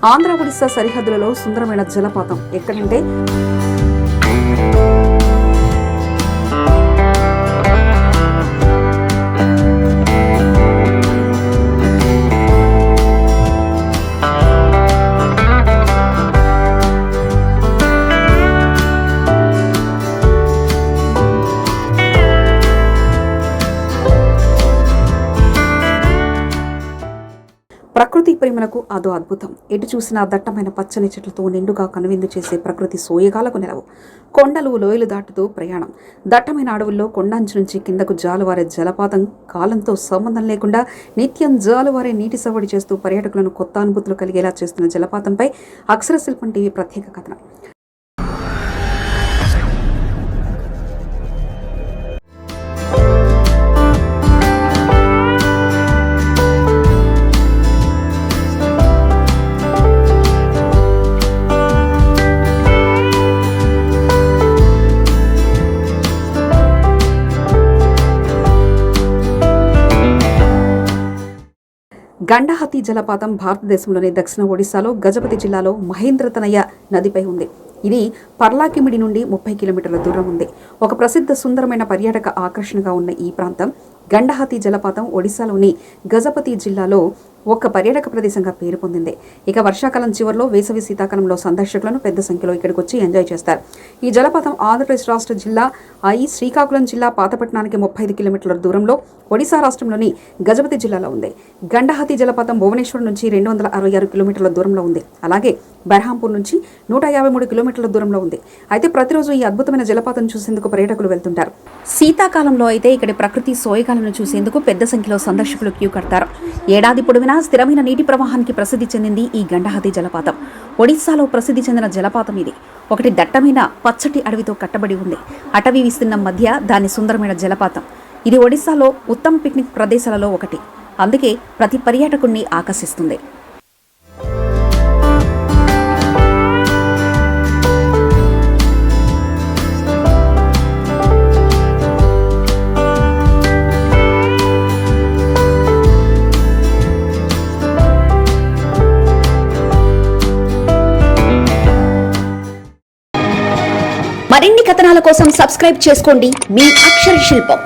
ఆంధ్ర ఒడిశా సరిహద్దులలో సుందరమైన జలపాతం ఎక్కడంటే ప్రకృతి ప్రేమలకు అదో అద్భుతం. ఎటు చూసినా దట్టమైన పచ్చని చెట్లతో నిండుగా కనువిందు చేసే ప్రకృతి సోయగాలకు నెలవు. కొండలు లోయలు దాటుతూ ప్రయాణం. దట్టమైన అడవుల్లో కొండంచు నుంచి కిందకు జాలువారే జలపాతం కాలంతో సంబంధం లేకుండా నిత్యం జాలువారే నీటి సవ్వడి చేస్తూ పర్యాటకులను కొత్త అనుభూతులు కలిగేలా చేస్తున్న జలపాతంపై అక్షరశిల్పం టీవీ ప్రత్యేక కథనం. గండహాతి జలపాతం భారతదేశంలోని దక్షిణ ఒడిశాలో గజపతి జిల్లాలో మహేంద్రతనయ నదిపై ఉంది. ఇది పర్లాకిమిడి నుండి 30 కిలోమీటర్ల దూరం ఉంది. ఒక ప్రసిద్ధ సుందరమైన పర్యాటక ఆకర్షణగా ఉన్న ఈ ప్రాంతం గండహాతి జలపాతం ఒడిశాలోని గజపతి జిల్లాలో ఒక పర్యాటక ప్రదేశంగా పేరు పొందింది. ఇక వర్షాకాలం చివరిలో, వేసవి శీతాకాలంలో సందర్శకులను పెద్ద సంఖ్యలో ఇక్కడికి వచ్చి ఎంజాయ్ చేస్తారు. ఈ జలపాతం ఆంధ్రప్రదేశ్ రాష్ట్ర జిల్లా శ్రీకాకుళం జిల్లా పాతపట్నానికి 35 కిలోమీటర్ల దూరంలో, ఒడిశా రాష్ట్రంలోని గజపతి జిల్లాలో ఉంది. గండహాతి జలపాతం భువనేశ్వర్ నుంచి 266 కిలోమీటర్ల దూరంలో ఉంది. అలాగే బెర్హాంపూర్ నుంచి 153 కిలోమీటర్ల దూరంలో ఉంది. అయితే ప్రతిరోజు ఈ అద్భుతమైన జలపాతం చూసేందుకు పర్యాటకులు వెళ్తుంటారు. శీతాకాలంలో అయితే ఇక్కడి ప్రకృతి సోయగాలను చూసేందుకు పెద్ద సంఖ్యలో సందర్శకులు క్యూ కడతారు. ఏడాది పొడవునా స్థిరమైన నీటి ప్రవాహానికి ప్రసిద్ధి చెందింది ఈ గండహాతి జలపాతం. ఒడిశాలో ప్రసిద్ధి చెందిన జలపాతం ఇది. ఒకటి దట్టమైన పచ్చటి అడవితో కట్టబడి ఉంది. అటవీ విస్తీర్ణం మధ్య దాని సుందరమైన జలపాతం. ఇది ఒడిశాలో ఉత్తమ పిక్నిక్ ప్రదేశాలలో ఒకటి. అందుకే ప్రతి పర్యాటకుడిని ఆకర్షిస్తుంది. మరిన్ని కథనాల కోసం సబ్స్క్రైబ్ చేసుకోండి మీ అక్షర శిల్పం.